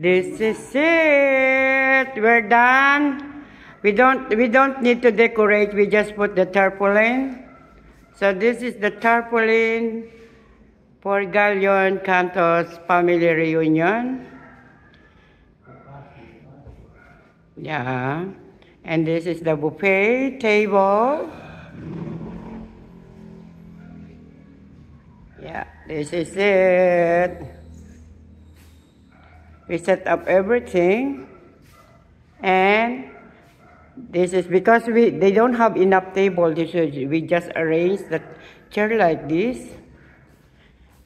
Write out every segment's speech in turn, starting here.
This is it. We're done. We don't need to decorate. We just put the tarpaulin. So this is the tarpaulin for Galion Cantos family reunion. Yeah. And this is the buffet table. Yeah, this is it. We set up everything, and this is because they don't have enough table. We just arrange the chair like this,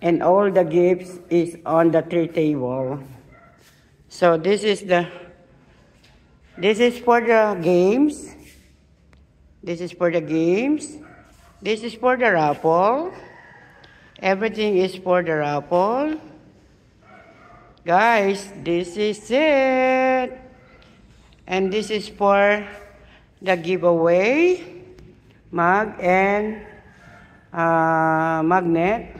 and all the gifts is on the tray table. So this is for the games. This is for the games. This is for the raffle. Everything is for the raffle. Guys, this is it. And this is for the giveaway mug and magnet.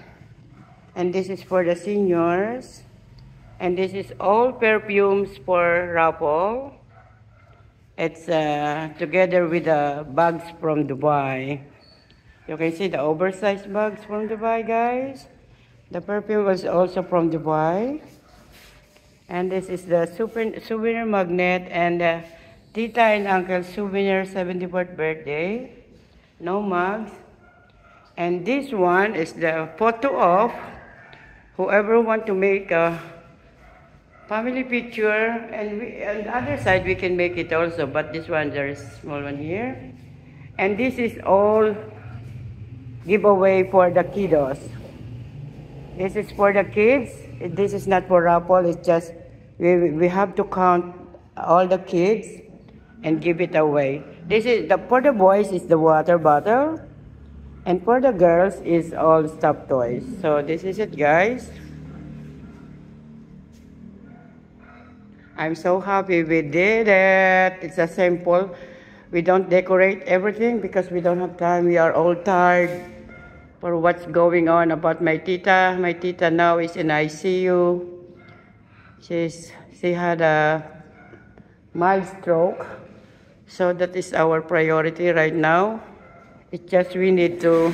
And this is for the seniors. And this is all perfumes for raffle. It's together with the bags from Dubai. You can see the oversized bags from Dubai, guys. The perfume was also from Dubai. And this is the souvenir magnet and Tita and Uncle souvenir 74th birthday. No mugs. And this one is the photo of whoever want to make a family picture. And on the other side, we can make it also. But this one, there is a small one here. And this is all giveaway for the kiddos. This is for the kids. This is not for raffle. It's just we have to count all the kids and give it away. This is for the boys is the water bottle, and for the girls is all stuffed toys. So this is it, guys. I'm so happy we did it. It's a simple. We don't decorate everything because we don't have time. We are all tired for what's going on about my tita. My tita now is in ICU. She had a mild stroke. So that is our priority right now. It's just we need to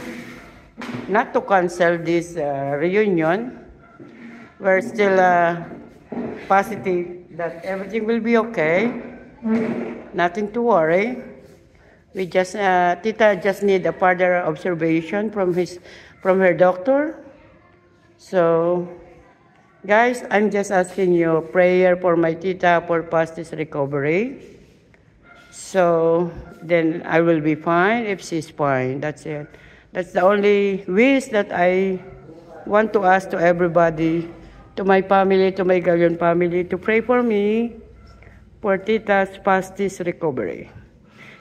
not to cancel this reunion. We're still positive that everything will be okay. Nothing to worry. We just Tita just need a further observation from her doctor. So, guys, I'm just asking you prayer for my Tita for fastest recovery. So then I will be fine if she's fine. That's it. That's the only wish that I want to ask to everybody, to my family, to my Galion family, to pray for me for Tita's fastest recovery.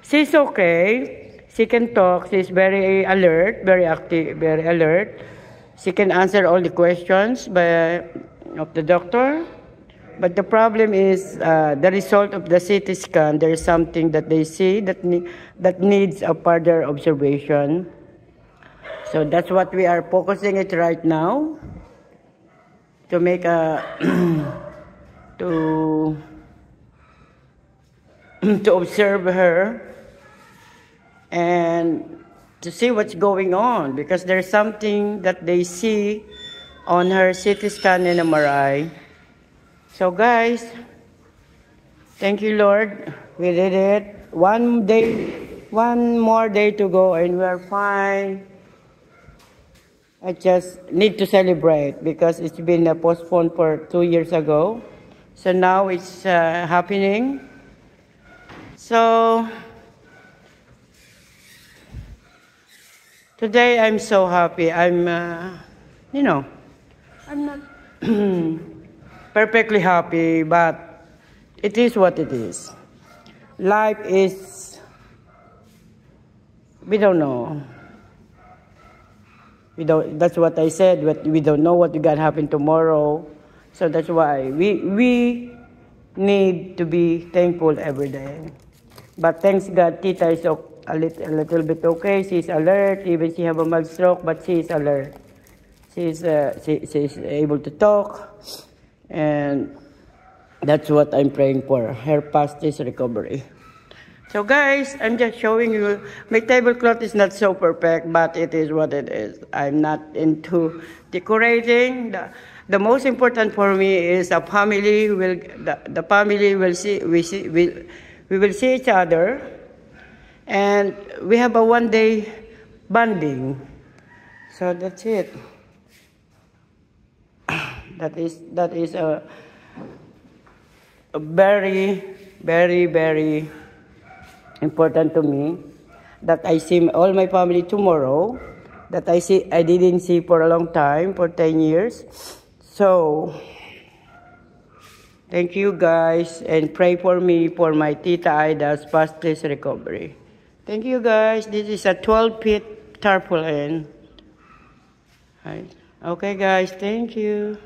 She's okay. She can talk. She's very alert, very active, very alert. She can answer all the questions of the doctor. But the problem is the result of the CT scan. There is something that they see that needs a further observation. So that's what we are focusing it right now, to make a to observe her and to see what's going on, because there's something that they see on her CT scan and MRI. So guys, thank you, Lord. We did it. One more day to go and we're fine. I just need to celebrate because it's been postponed for 2 years ago. So now it's happening. So today I'm so happy. I'm not perfectly happy, but it is what it is. Life is, we don't know. That's what I said, but we don't know what is going to happen tomorrow. So that's why we need to be thankful every day. But thanks God, Tita is a little bit okay. She's alert. Even she have a mild stroke, but she is alert. She's able to talk, and That's what I'm praying for, her fastest recovery. So guys, I'm just showing you, my tablecloth is not so perfect, but it is what it is. I'm not into decorating. The most important for me is the family the family will see, we will see each other, and we have a one-day bonding. So that's it. That is a very, very, very important to me, that I see all my family tomorrow, that I didn't see for a long time, for 10 years. So thank you guys, and pray for me for my Tita Ida's fastest recovery. Thank you guys. This is a 12-feet tarpaulin. Right. Okay guys, thank you.